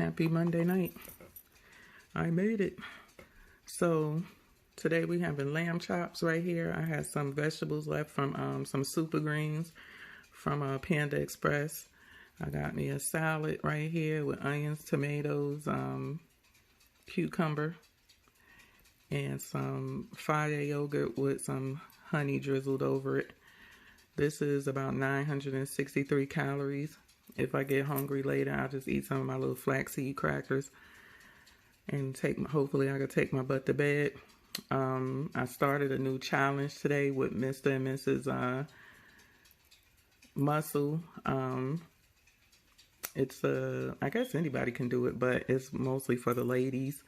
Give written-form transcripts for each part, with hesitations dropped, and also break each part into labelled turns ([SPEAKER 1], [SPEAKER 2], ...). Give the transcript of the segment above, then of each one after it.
[SPEAKER 1] Happy Monday night. I made it. So today we having lamb chops right here. I had some vegetables left from some super greens from Panda Express. I got me a salad right here with onions, tomatoes, cucumber, and some fire yogurt with some honey drizzled over it. This is about 963 calories. If I get hungry later, I'll just eat some of my little flaxseed crackers and hopefully I can take my butt to bed. I started a new challenge today with Mr. and Mrs. Muscle. It's I guess anybody can do it, but it's mostly for the ladies.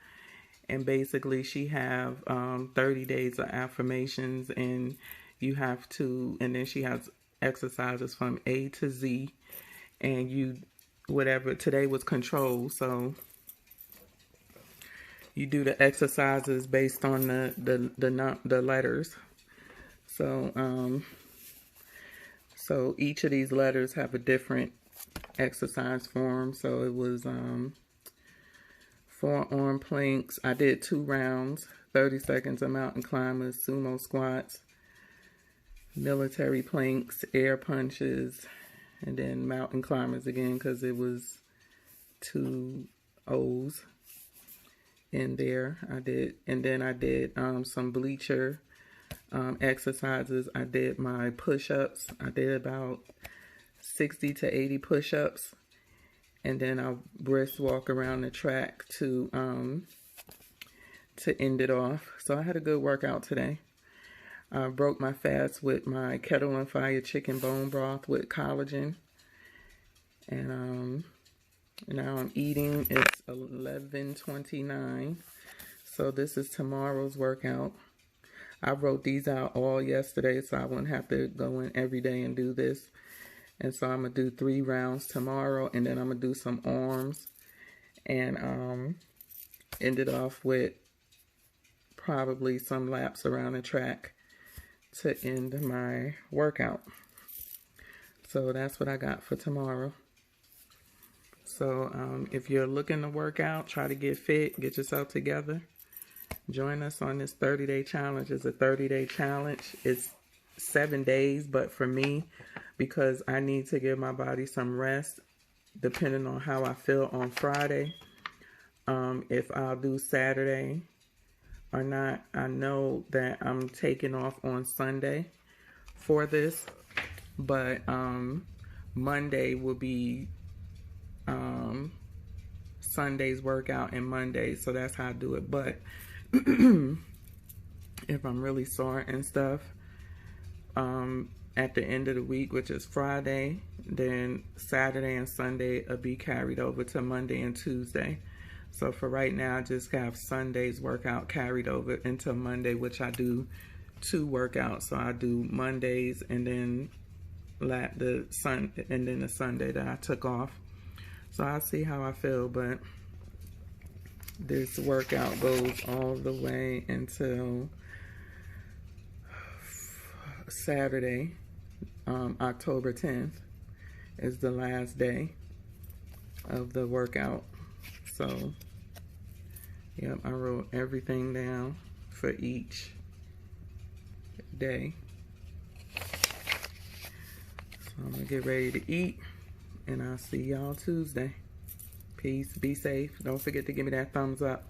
[SPEAKER 1] And basically she have 30 days of affirmations, and you have to, and then she has exercises from A to Z, and you, whatever, today was control, so you do the exercises based on the letters. So so each of these letters have a different exercise form. So it was forearm planks. I did 2 rounds, 30 seconds of mountain climbers, sumo squats, military planks, air punches, and then mountain climbers again because it was 2 O's in there. I did, and then I did some bleacher exercises. I did my push-ups. I did about 60 to 80 push-ups, and then I'll brisk walk around the track to end it off. So I had a good workout today. I broke my fast with my kettle on fire chicken bone broth with collagen. And now I'm eating. It's 11:29. So this is tomorrow's workout. I wrote these out all yesterday so I wouldn't have to go in every day and do this. And so I'm going to do 3 rounds tomorrow, and then I'm going to do some arms and end it off with probably some laps around the track to end my workout. So that's what I got for tomorrow. So if you're looking to work out, try to get fit, get yourself together, join us on this 30-day challenge. It's a 30-day challenge. It's 7 days, but for me, because I need to give my body some rest, depending on how I feel on Friday, if I'll do Saturday or not. I know that I'm taking off on Sunday for this, but Monday will be Sunday's workout and Monday, so that's how I do it. But if I'm really sore and stuff, at the end of the week, which is Friday, then Saturday and Sunday will be carried over to Monday and Tuesday. So for right now, I just have Sunday's workout carried over into Monday, which I do 2 workouts. So I do Mondays and then the Sunday that I took off. So I'll see how I feel, but this workout goes all the way until Saturday, October 10th is the last day of the workout. So, yep, I wrote everything down for each day. So I'm gonna get ready to eat, and I'll see y'all Tuesday. Peace, be safe. Don't forget to give me that thumbs up.